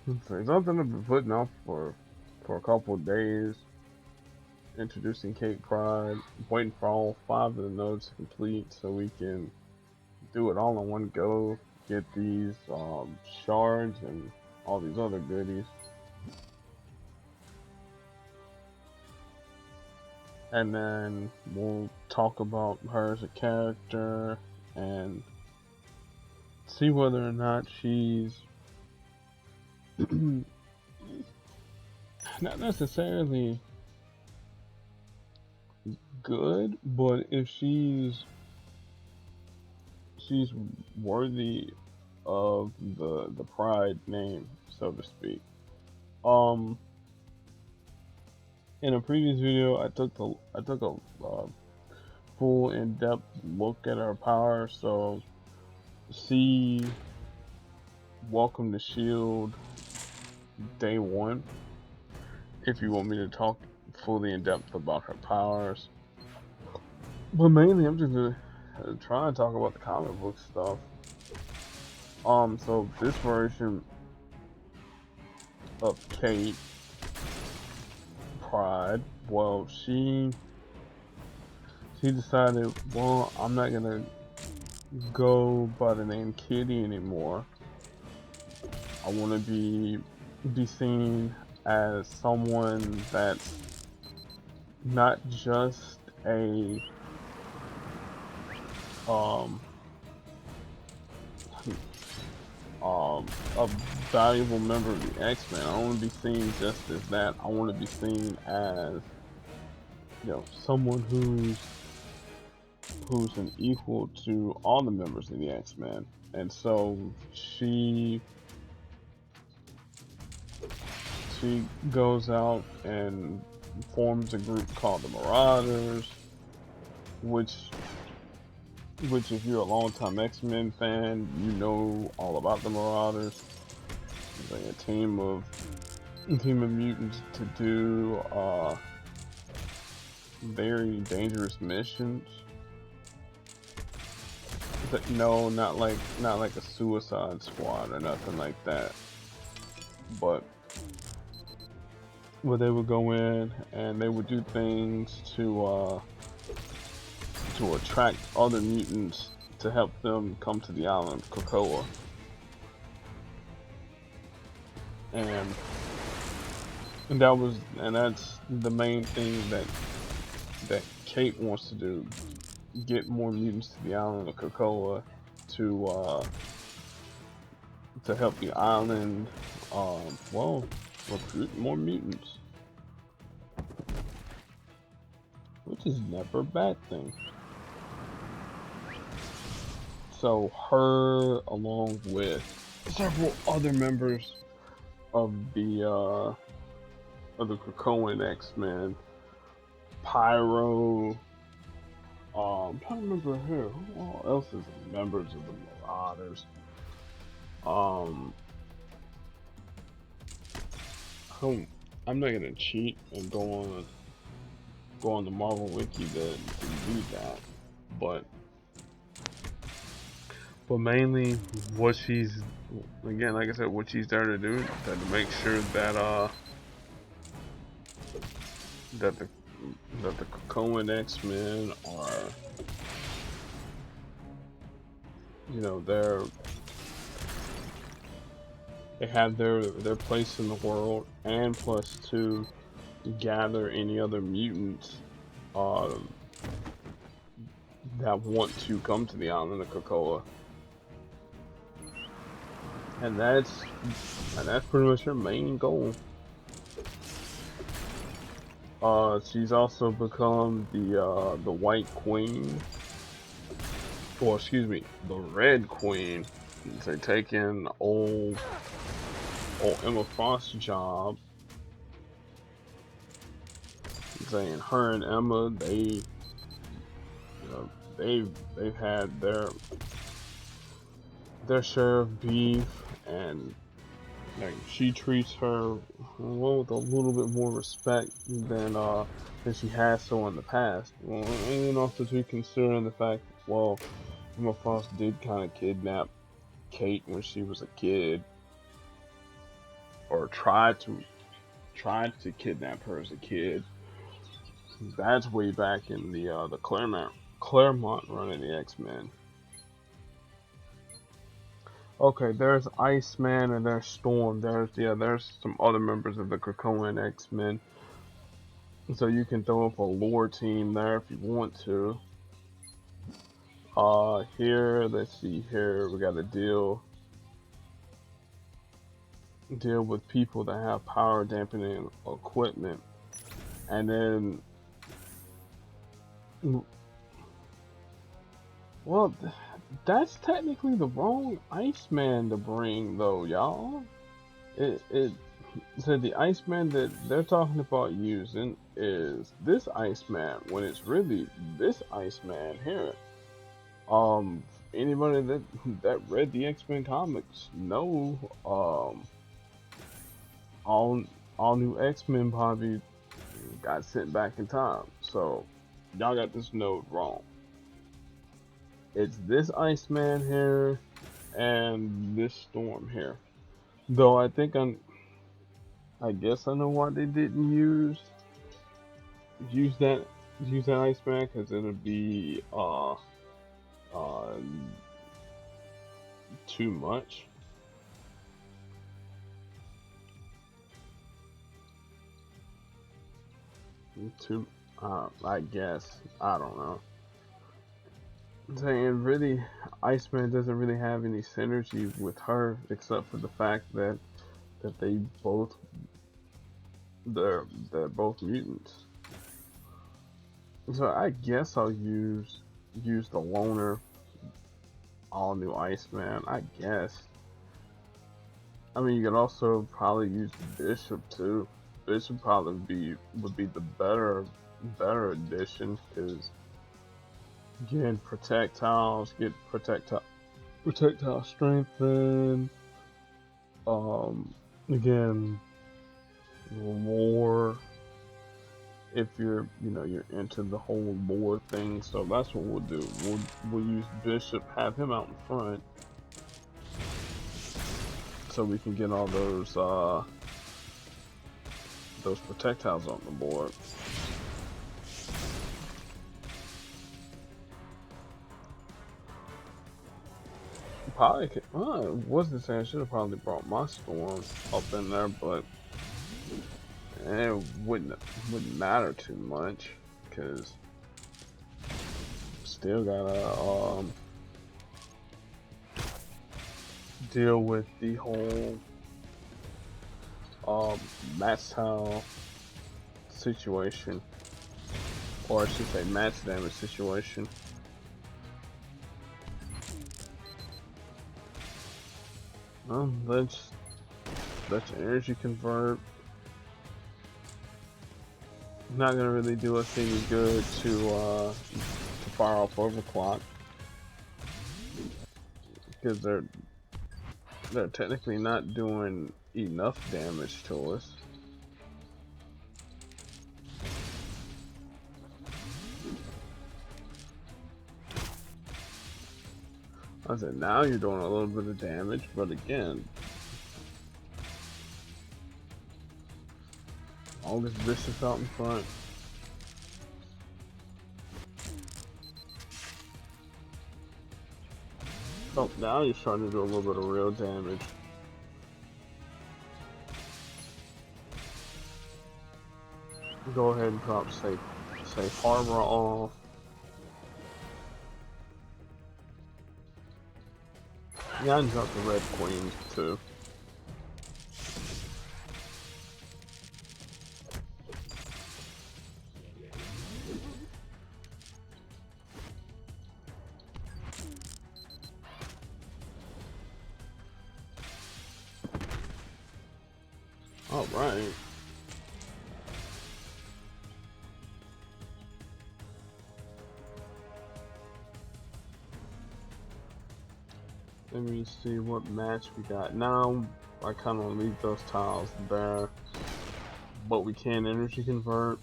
So something I've been putting off for a couple of days. Introducing Kate Pryde, waiting for all five of the nodes to complete so we can do it all in one go. Get these shards and all these other goodies, and then we'll talk about her as a character and see whether or not she's not necessarily good, but if she's worthy of the Pride name, so to speak. Um, in a previous video, I took a full in depth look at her power. So see, welcome to Shield day one. If you want me to talk fully in depth about her powers, but mainly I'm just gonna try and talk about the comic book stuff. So this version of Kate Pryde, well, she decided, well, I'm not gonna go by the name Kitty anymore. I want to be seen as someone that's not just um a valuable member of the X-Men. I don't want to be seen just as that. I want to be seen as, someone who's an equal to all the members of the X-Men. And so she goes out and forms a group called the Marauders, which if you're a longtime X-Men fan, you know all about the Marauders. It's like a team of mutants to do very dangerous missions. But no, not like a Suicide Squad or nothing like that. But where they would go in and they would do things to attract other mutants to help them come to the island of Krakoa. And that's the main thing that Kate wants to do: get more mutants to the island of Krakoa to help the island, recruit more mutants, which is never a bad thing. So her, along with several other members of the Krakoan X-Men, Pyro, I'm trying to remember who else is members of the Marauders. I'm not gonna cheat and go on the Marvel Wiki to do that, but mainly what she's, again, like I said, what she's there to do, to make sure that that the Krakoan X-Men are, they have their place in the world, and plus to gather any other mutants uh, that want to come to the island of Krakoa. And that's pretty much her main goal. She's also become the White Queen, or excuse me, the Red Queen. They taking old Emma Frost's job. Saying her and Emma, they've had their share of beef, and like she treats her with a little bit more respect than she has so in the past. Well, and also to considering the fact, well, Emma Frost did kind of kidnap Kate when she was a kid, or tried to kidnap her as a kid. That's way back in the Claremont run of the X-Men. Okay, there's Iceman and there's Storm. There's some other members of the Krakoan X-Men. So you can throw up a lore team there if you want to. Here, let's see here, we got to deal with people that have power dampening equipment. And then, well, that's technically the wrong Iceman to bring, though, y'all. It said the Iceman that they're talking about using is this Iceman, when it's really this Iceman here. Anybody that read the X-Men comics know, all new X-Men probably got sent back in time. So y'all got this note wrong. It's this Iceman here and this Storm here. Though I guess I know why they didn't use that Iceman, because it'll be too much. I guess, I don't know. Saying really, Iceman doesn't really have any synergy with her, except for the fact that they both they're both mutants. So I guess I'll use the loner all new Iceman, I guess. I mean, you could also probably use Bishop too. Bishop probably would be the better addition, because again, projectiles, get projectile strengthened. Again, lore. If you're into the whole lore thing, so that's what we'll do. We'll use Bishop, have him out in front, so we can get all those projectiles on the board. Probably could, wasn't saying I should have probably brought my Storm up in there, but it wouldn't matter too much, because still gotta deal with the whole match tile situation, or I should say match damage situation. Let's energy convert. Not gonna really do us any good to fire off overclock, because they're technically not doing enough damage to us. I said now you're doing a little bit of damage, but again, all this vicious out in front. Oh, now you're starting to do a little bit of real damage. Go ahead and drop safe harbor off. Yeah, and drop the Red Queen too. All right. Let me see what match we got. Now I kind of leave those tiles there, but we can energy convert.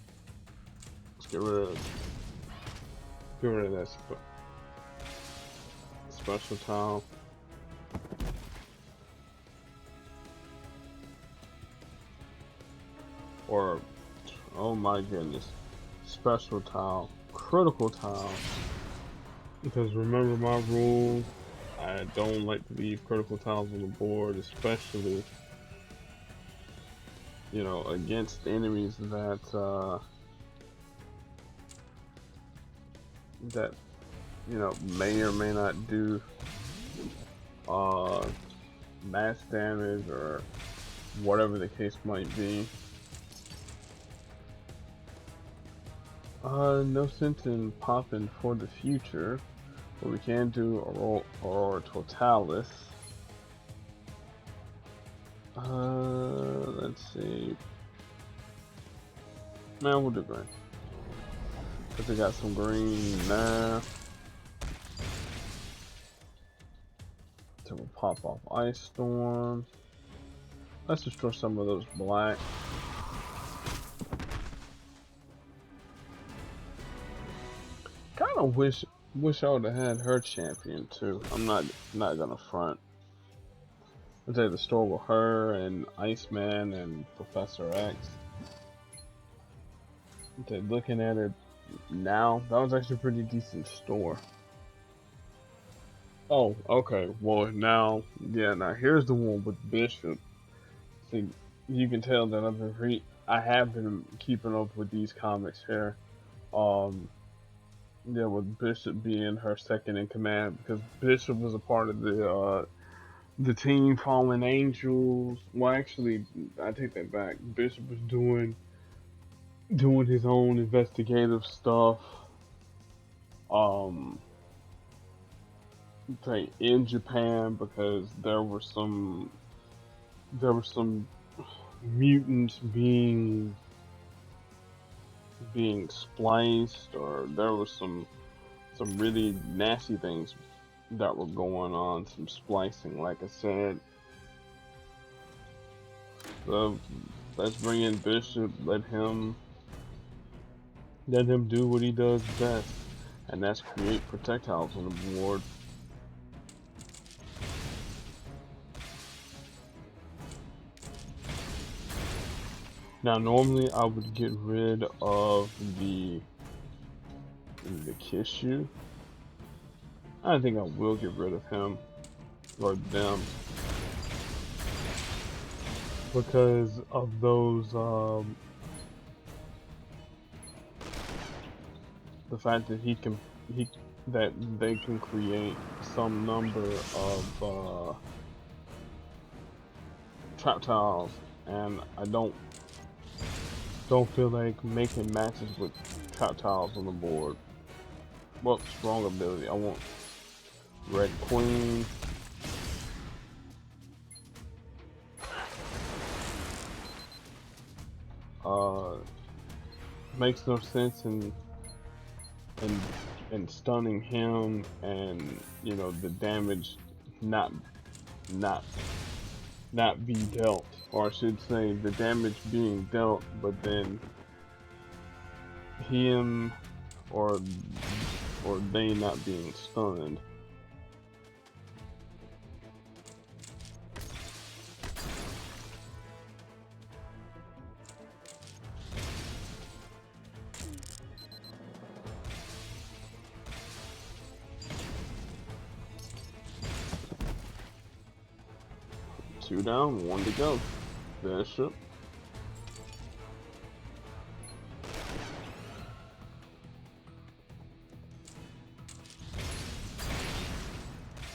Let's get rid of that special tile. or oh my goodness, special tile, critical tile. Because remember my rule, I don't like to leave critical tiles on the board, especially, you know, against enemies that you know may or may not do uh mass damage or whatever the case might be. No sense in popping for the future, but we can do Aurora Totalis. Let's see. Man, we'll do green. Cause they got some green there. So we'll pop off Ice Storm. Let's destroy some of those black. Kinda wish I would have had her champion too. I'm not gonna front. I'll take the store with her and Iceman and Professor X. Okay, looking at it now, that was actually a pretty decent store. Oh, okay. Well, now, yeah. Now here's the one with Bishop. See, you can tell that I have been keeping up with these comics here. Yeah, with Bishop being her second in command, because Bishop was a part of the team Fallen Angels. Well, actually, I take that back. Bishop was doing his own investigative stuff. Um, in Japan because there were some mutants being spliced, or there was some really nasty things that were going on, some splicing, like I said. So let's bring in Bishop, let him do what he does best, and that's create projectiles on the board. Now normally I would get rid of the Kishu. I think I will get rid of him or them because of those the fact that that they can create some number of trap tiles, and I don't feel like making matches with trap tiles on the board. Well, strong ability. I want Red Queen. Makes no sense in stunning him, and you know the damage not be dealt, or I should say the damage being dealt, but then him or they not being stunned. Two down, one to go. Bishop.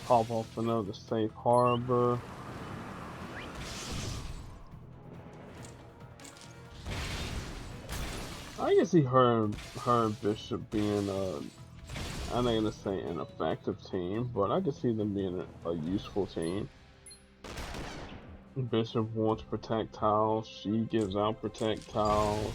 Pop off another safe harbor. I can see her and Bishop being I'm not gonna say an effective team, but I can see them being a useful team. Bishop wants projectiles, she gives out projectiles.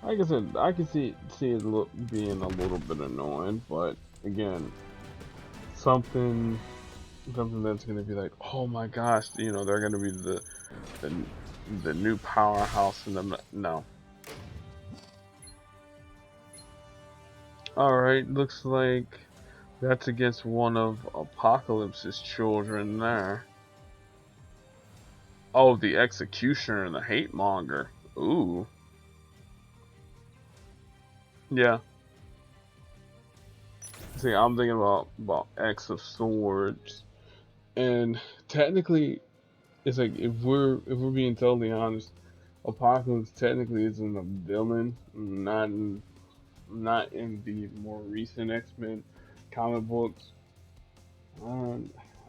Like I said, I can see it being a little bit annoying, but again, something that's gonna be like, oh my gosh, you know, they're gonna be the new powerhouse in the no. Alright, looks like That's against one of Apocalypse's children there. Oh, the Executioner and the Hate Monger. Ooh. Yeah. See, I'm thinking about X of Swords. And technically, it's like if we're being totally honest, Apocalypse technically isn't a villain, not in the more recent X-Men comic books. I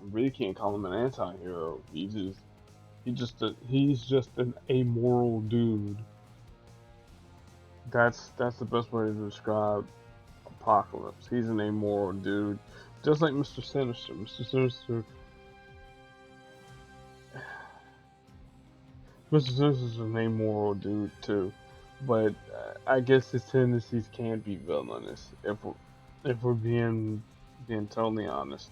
really can't call him an anti-hero. He's just an amoral dude. That's the best way to describe Apocalypse. He's an amoral dude, just like Mr. Sinister. Mr. Sinister's an amoral dude too, but I guess his tendencies can be villainous if we're being totally honest.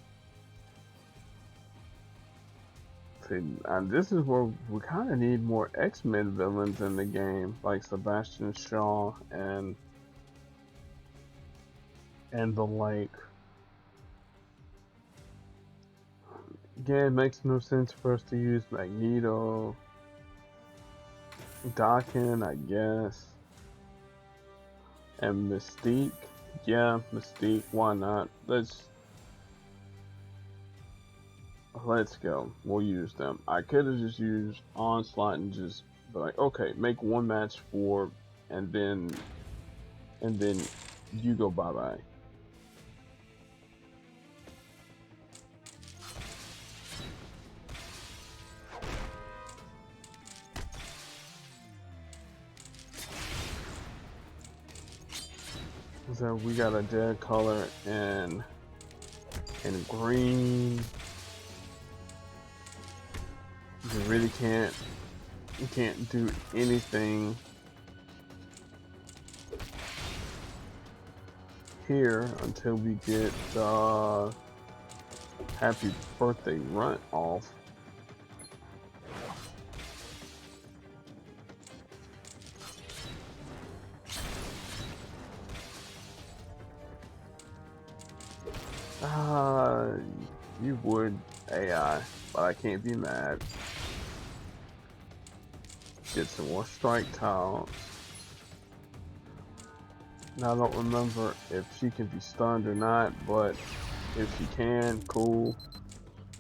See, and this is where we kind of need more X-Men villains in the game, like Sebastian Shaw and the like. Again, it makes no sense for us to use Magneto, Daken, I guess, and Mystique. Yeah, Mystique. Why not? Let's go. We'll use them. I could have just used Onslaught and just be like, okay, make one match for, and then you go bye bye. So we got a dead color and green. You really can't do anything here until we get Happy Birthday Runt off. Uh, you would AI, but I can't be mad. Get some more strike tiles. Now I don't remember if she can be stunned or not, but if she can, cool.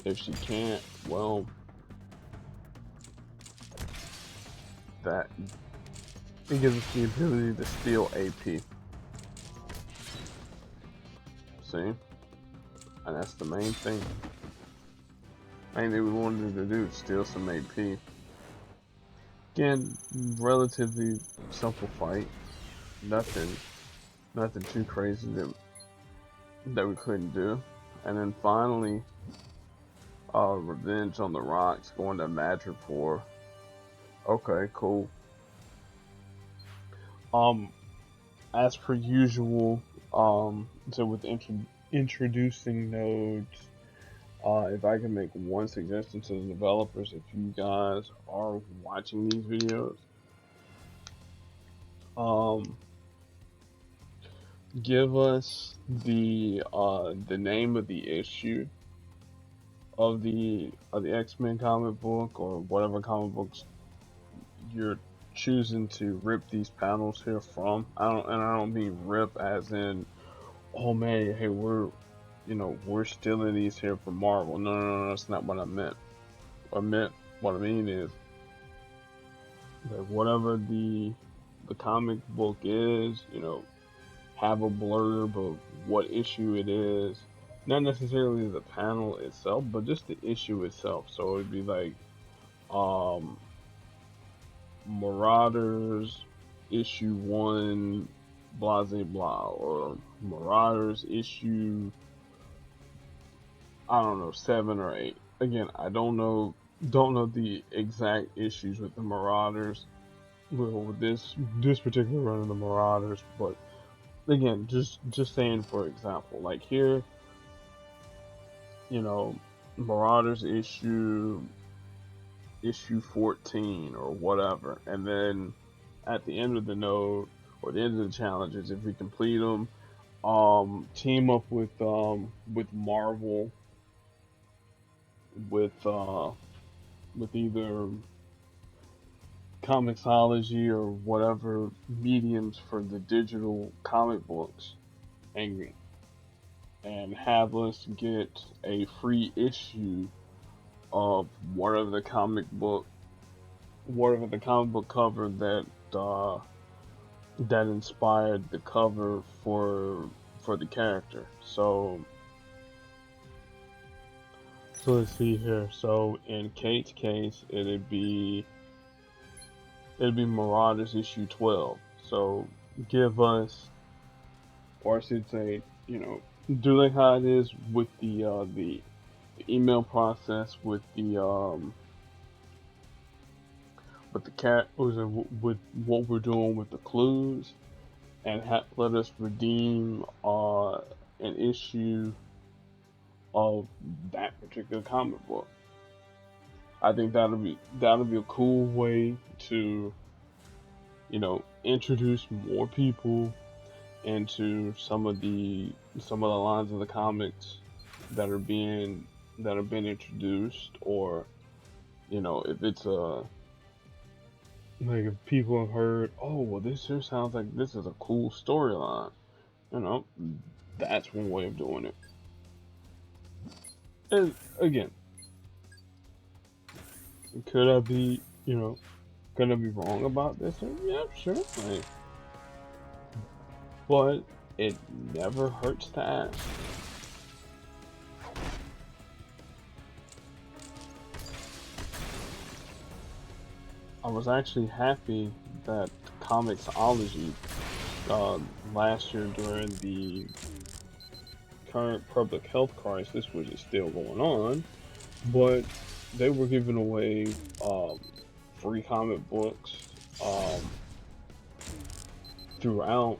If she can't, well, that it gives us the ability to steal AP. See? And that's the main thing. Main thing we wanted to do is steal some AP. Again, relatively simple fight. Nothing too crazy that we couldn't do. And then finally, Revenge on the Rocks going to Madripoor. Okay, cool. Um, as per usual, so with introducing nodes, if I can make one suggestion to the developers, if you guys are watching these videos, um, give us the name of the issue of the X-Men comic book or whatever comic books you're choosing to rip these panels here from. I don't mean rip as in, oh man, hey, we're stealing these here from Marvel. No, no, no, that's not what I meant. What I mean is that whatever the comic book is, have a blurb of what issue it is. Not necessarily the panel itself, but just the issue itself. So it'd be like, um, Marauders issue one, blah blah blah, or Marauders issue, I don't know, 7 or 8. Again, I don't know the exact issues with the Marauders, with this particular run of the Marauders, but again, just saying, for example, like here, you know, Marauders issue 14 or whatever, and then at the end of the node or the end of the challenges, if we complete them, team up with Marvel with with either Comixology or whatever mediums for the digital comic books, and have us get a free issue of whatever the comic book cover uh, that inspired the cover for the character. So let's see here. So in Kate's case, it'd be Marauders issue 12. So give us, or I should say, do like how it is with the email process with the cat with what we're doing with the clues, and let us redeem an issue of that particular comic book. I think that'll be a cool way to introduce more people into some of the lines of the comics that are being that have been introduced, or if it's a like if people have heard, oh well, this here sounds like this is a cool storyline, you know, that's one way of doing it. And again, could I be could I be wrong about this? Yeah, sure, like, but it never hurts to ask. I was actually happy that Comixology uh, last year during the current public health crisis, which is still going on, but they were giving away um, free comic books um, throughout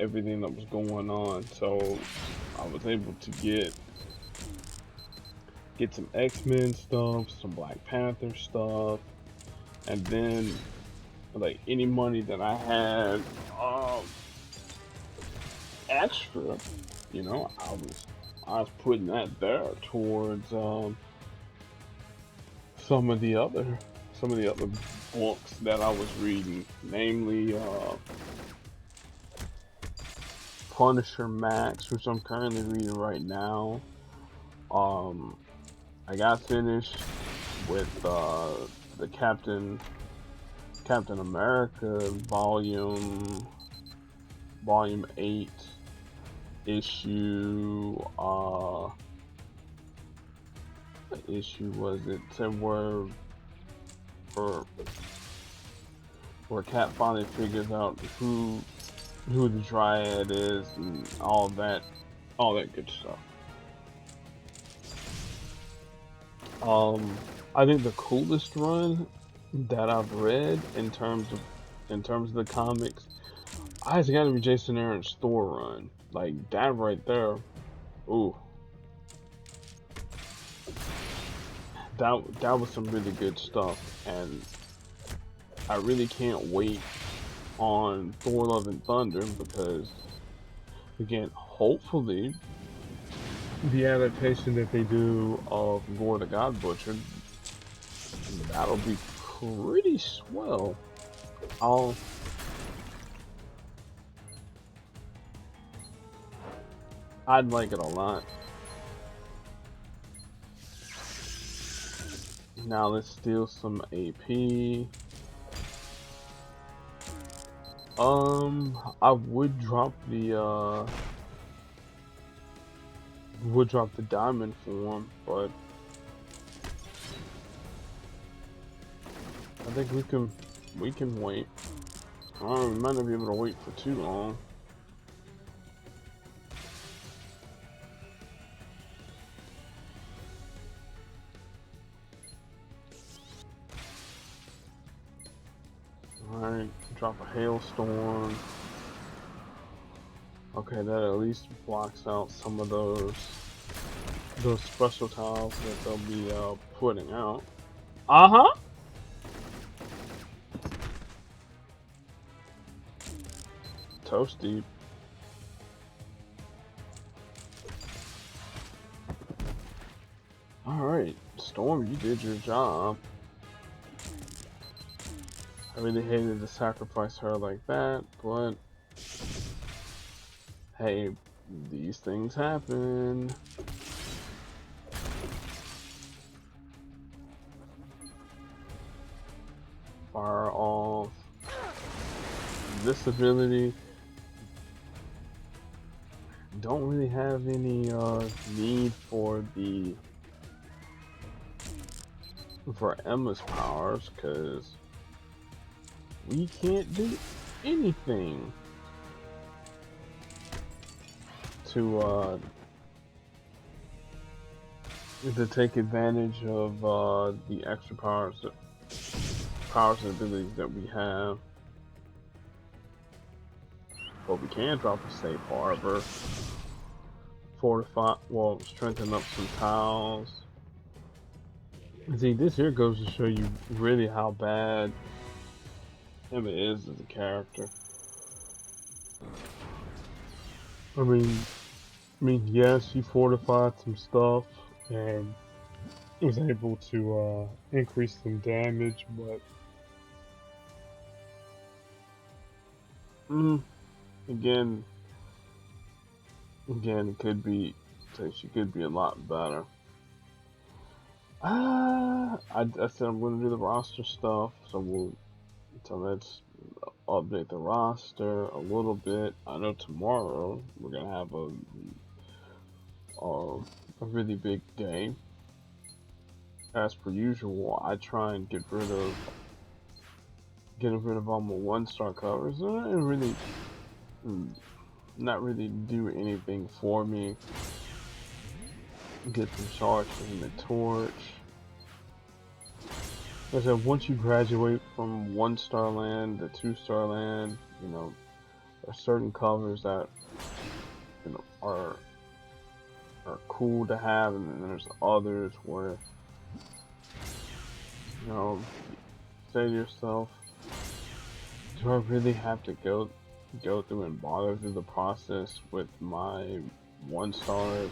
everything that was going on. So I was able to get some X-Men stuff, some Black Panther stuff, and then like any money that I had um, extra, I was putting that there towards some of the other some of the other books that I was reading, namely Punisher Max, which I'm currently reading right now. Um, I got finished with the Captain America volume 8 issue. What issue was it? Said where where Cap finally figures out who the Dryad is and all that good stuff. Um, I think the coolest run that I've read in terms of the comics, it's got to be Jason Aaron's Thor run. Like that right there. Ooh, that was some really good stuff, and I really can't wait on Thor: Love and Thunder because, again, hopefully the adaptation that they do of Gore the God Butcher, that'll be pretty swell. I'll I'd like it a lot. Now let's steal some AP. I would drop the diamond form, but I think we can wait. We might not be able to wait for too long. Alright, drop a hailstorm. Okay, that at least blocks out some of those special tiles that they'll be putting out. Uh-huh. Toast deep. Alright, Storm, you did your job. I really hated to sacrifice her like that, but hey, these things happen. Fire off. This ability don't really have any need for Emma's powers, because we can't do anything to take advantage of the extra powers and abilities that we have. But we can drop a safe harbor, fortify, well, strengthen up some tiles. See, this here goes to show you really how bad Emma is as a character. I mean, yes, she fortified some stuff and was able to increase some damage, but again, it could be, she could be a lot better. I said I'm going to do the roster stuff, so let's update the roster a little bit. I know tomorrow we're gonna have a really big day. As per usual, I try and get rid of all my 1-star covers. And really, not really do anything for me. Get some shards from the torch. Like I said, once you graduate from 1-star land to 2-star land, you know, there are certain covers that, you know, are cool to have, and then there's others where, you know, say to yourself, do I really have to go through and bother through the process with my 1-stars?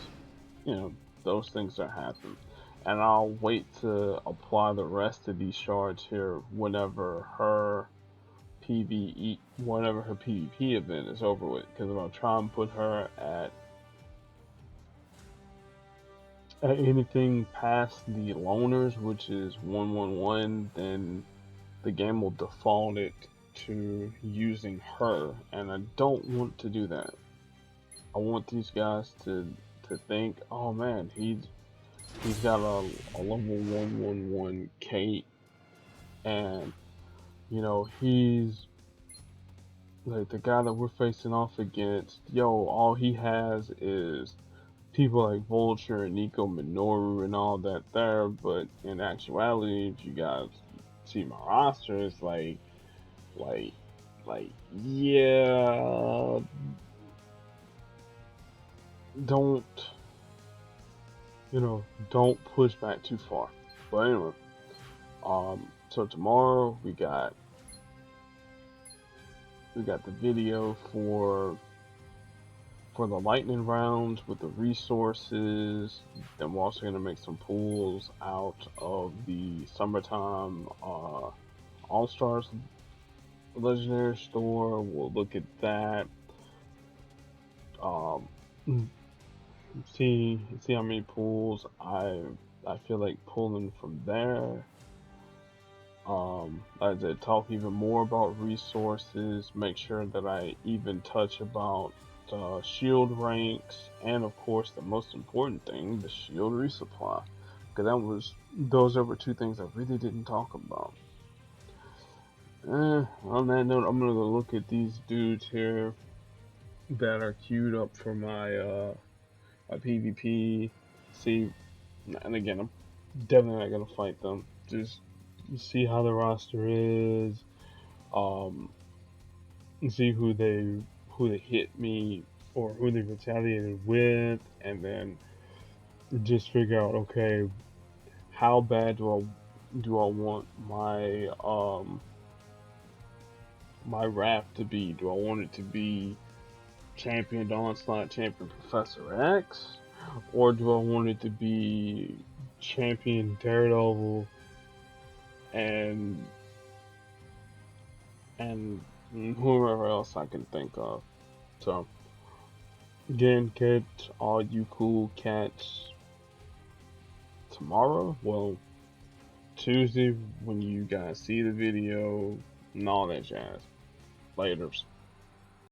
You know, those things that happen. And I'll wait to apply the rest of these shards here whenever her PvP event is over with. Because if I try and put her at anything past the loners, which is 111, then the game will default it to using her, and I don't want to do that. I want these guys to think, oh man, he's got a level 111 Kate, and you know, he's like the guy that we're facing off against. Yo, all he has is people like Vulture and Nico Minoru and all that there, but in actuality, if you guys see my roster, it's like, yeah, don't, you know, don't push back too far. But anyway, so tomorrow we got the video for the lightning rounds with the resources. Then we're also gonna make some pulls out of the summertime All Stars Legendary store. We'll look at that. See how many pulls I feel like pulling from there. I did talk even more about resources. Make sure that I even touch about shield ranks, and of course the most important thing, the shield resupply, because those were 2 things I really didn't talk about. On that note, I'm gonna go look at these dudes here that are queued up for my PvP. See, and again, I'm definitely not gonna fight them. Just see how the roster is. See who they hit me or who they retaliated with, and then just figure out, okay, how bad do I want my my raft to be? Do I want it to be Champion Onslaught, Champion Professor X, or do I want it to be Champion, Daredevil, and and whoever else I can think of. So again, get all you cool cats tomorrow. Well, Tuesday when you guys see the video and all that jazz. Laters.